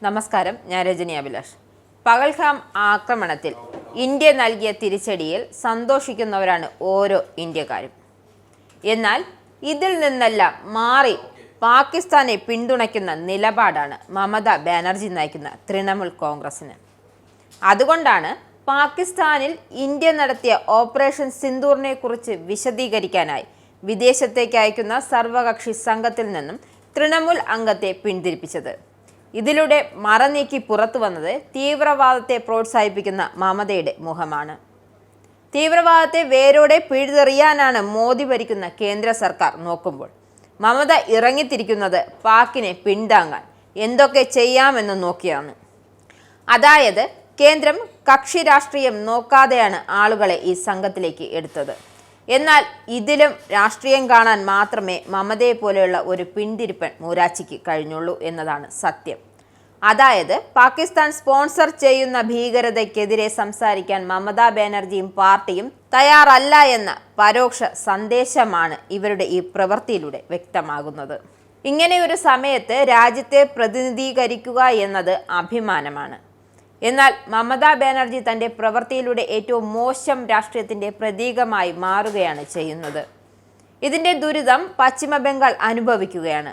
നമസ്കാരം, ഞാൻ രജനി അഭിലാഷ്. പഹൽഗാം ആക്രമണത്തിൽ ഇന്ത്യ നൽകിയ തിരിച്ചടിയിൽ സന്തോഷിക്കുന്നവരാണ് ഓരോ ഇന്ത്യക്കാരും. എന്നാൽ ഇതിൽ നിന്നെല്ലാം മാറി പാകിസ്ഥാനെ പിന്തുണയ്ക്കുന്ന നിലപാടാണ് മമതാ ബാനർജി നയിക്കുന്ന തൃണമൂൽ കോൺഗ്രസിന്. അതുകൊണ്ടാണ് പാകിസ്ഥാനിൽ ഇന്ത്യ നടത്തിയ ഓപ്പറേഷൻ സിന്ദൂറിനെ കുറിച്ച് വിശദീകരിക്കാനായി വിദേശത്തേക്ക് അയക്കുന്ന സർവകക്ഷി സംഘത്തിൽ നിന്നും തൃണമൂൽ അംഗത്തെ പിന്തിരിപ്പിച്ചത്. ഇതിലൂടെ മറനീക്കി പുറത്തു വന്നത് തീവ്രവാദത്തെ പ്രോത്സാഹിപ്പിക്കുന്ന മമതയുടെ മുഖമാണ്. തീവ്രവാദത്തെ വേരോടെ പിഴുതെറിയാനാണ് മോദി ഭരിക്കുന്ന കേന്ദ്ര സർക്കാർ നോക്കുമ്പോൾ മമത ഇറങ്ങിത്തിരിക്കുന്നത് പാക്കിനെ പിന്താങ്ങാൻ എന്തൊക്കെ ചെയ്യാമെന്ന് നോക്കിയാണ്. അതായത് കേന്ദ്രം കക്ഷി രാഷ്ട്രീയം നോക്കാതെയാണ് ആളുകളെ ഈ സംഘത്തിലേക്ക് എടുത്തത്. എന്നാൽ ഇതിലും രാഷ്ട്രീയം കാണാൻ മാത്രമേ മമതയെ പോലെയുള്ള ഒരു പിന്തിരിപ്പൻ മൂരാച്ചിക്ക് കഴിഞ്ഞുള്ളൂ എന്നതാണ് സത്യം. അതായത് പാകിസ്ഥാൻ സ്പോൺസർ ചെയ്യുന്ന ഭീകരതയ്ക്കെതിരെ സംസാരിക്കാൻ മമതാ ബാനർജിയും പാർട്ടിയും തയ്യാറല്ല എന്ന പരോക്ഷ സന്ദേശമാണ് ഇവരുടെ ഈ പ്രവൃത്തിയിലൂടെ വ്യക്തമാകുന്നത്. ഇങ്ങനെയൊരു സമയത്ത് രാജ്യത്തെ പ്രതിനിധീകരിക്കുക എന്നത് അഭിമാനമാണ്. എന്നാൽ മമതാ ബാനർജി തൻ്റെ പ്രവൃത്തിയിലൂടെ ഏറ്റവും മോശം രാഷ്ട്രീയത്തിൻ്റെ പ്രതീകമായി മാറുകയാണ് ചെയ്യുന്നത്. ഇതിൻ്റെ ദുരിതം പശ്ചിമ ബംഗാൾ അനുഭവിക്കുകയാണ്.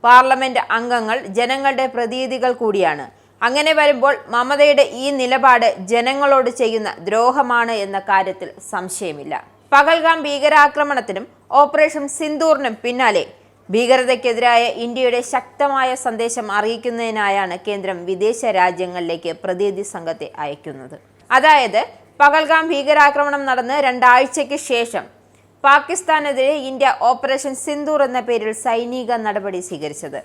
പാർലമെന്റ് അംഗങ്ങൾ ജനങ്ങളുടെ പ്രതിനിധികൾ കൂടിയാണ്. അങ്ങനെ വരുമ്പോൾ മമതയുടെ ഈ നിലപാട് ജനങ്ങളോട് ചെയ്യുന്ന ദ്രോഹമാണ് എന്ന കാര്യത്തിൽ സംശയമില്ല. പഹൽഗാം ഭീകരാക്രമണത്തിനും ഓപ്പറേഷൻ സിന്ദൂറിനും പിന്നാലെ ഭീകരതയ്ക്കെതിരായ ഇന്ത്യയുടെ ശക്തമായ സന്ദേശം അറിയിക്കുന്നതിനായാണ് കേന്ദ്രം വിദേശ രാജ്യങ്ങളിലേക്ക് പ്രതിനിധി സംഘത്തെ അയക്കുന്നത്. അതായത് പഹൽഗാം ഭീകരാക്രമണം നടന്ന് 2 ആഴ്ചയ്ക്ക് ശേഷം പാകിസ്ഥാനെതിരെ ഇന്ത്യ ഓപ്പറേഷൻ സിന്ദൂർ എന്ന പേരിൽ സൈനിക നടപടി സ്വീകരിച്ചത്.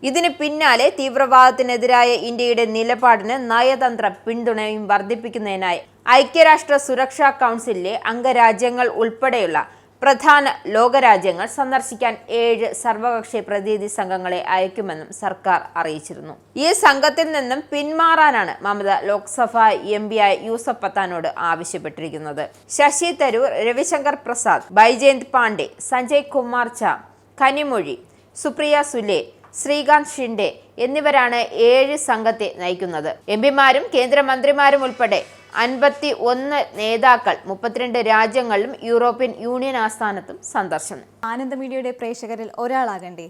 ഇതിന് പിന്നാലെ തീവ്രവാദത്തിനെതിരായ ഇന്ത്യയുടെ നിലപാടിന് നയതന്ത്ര പിന്തുണയും വർദ്ധിപ്പിക്കുന്നതിനായി ഐക്യരാഷ്ട്ര സുരക്ഷാ കൗൺസിലിലെ അംഗരാജ്യങ്ങൾ ഉൾപ്പെടെയുള്ള പ്രധാന ലോകരാജ്യങ്ങൾ സന്ദർശിക്കാൻ 7 സർവകക്ഷി പ്രതിനിധി സംഘങ്ങളെ അയക്കുമെന്നും സർക്കാർ അറിയിച്ചിരുന്നു. ഈ സംഘത്തിൽ നിന്നും പിന്മാറാനാണ് മമത ലോക്സഭാ MP യൂസഫ് പത്താനോട് ആവശ്യപ്പെട്ടിരിക്കുന്നത്. ശശി തരൂർ, രവിശങ്കർ പ്രസാദ്, ബൈജയന്ത് പാണ്ഡെ, സഞ്ജയ് കുമാർ ഝാ, കനിമൊഴി, സുപ്രിയ സുലെ, ശ്രീകാന്ത് ഷിൻഡെ എന്നിവരാണ് 7 സംഘത്തെ നയിക്കുന്നത്. MP-മാരും കേന്ദ്രമന്ത്രിമാരും ഉൾപ്പെടെ 51 നേതാക്കൾ 32 രാജ്യങ്ങളിലും യൂറോപ്യൻ യൂണിയൻ ആസ്ഥാനത്തും സന്ദർശനം. ആനന്ദ് മീഡിയയുടെ പ്രേക്ഷകരിൽ ഒരാളാകണ്ടേ?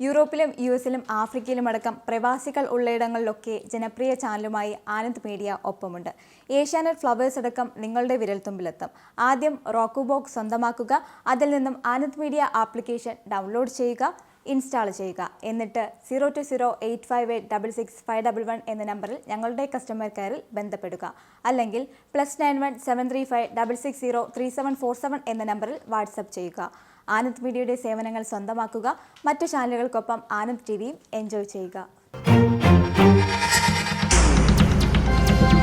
യൂറോപ്പിലും US-ലും ആഫ്രിക്കയിലും അടക്കം പ്രവാസികൾ ഉള്ളയിടങ്ങളിലൊക്കെ ജനപ്രിയ ചാനലുമായി ആനന്ദ് മീഡിയ ഒപ്പമുണ്ട്. ഏഷ്യാനെറ്റ് ഫ്ലവേഴ്സ് അടക്കം നിങ്ങളുടെ വിരൽത്തുമ്പിലെത്തും. ആദ്യം റോക്കു ബോക്സ് സ്വന്തമാക്കുക. അതിൽ നിന്നും ആനന്ദ് മീഡിയ ആപ്ലിക്കേഷൻ ഡൗൺലോഡ് ചെയ്യുക, ഇൻസ്റ്റാൾ ചെയ്യുക. എന്നിട്ട് 02085866511 എന്ന നമ്പറിൽ ഞങ്ങളുടെ കസ്റ്റമർ കെയറിൽ ബന്ധപ്പെടുക. അല്ലെങ്കിൽ +91 735 660 3747 എന്ന നമ്പറിൽ വാട്സപ്പ് ചെയ്യുക. ആനന്ദ് മീഡിയയുടെ സേവനങ്ങൾ സ്വന്തമാക്കുക. മറ്റു ചാനലുകൾക്കൊപ്പം ആനന്ദ് TVയും എൻജോയ് ചെയ്യുക.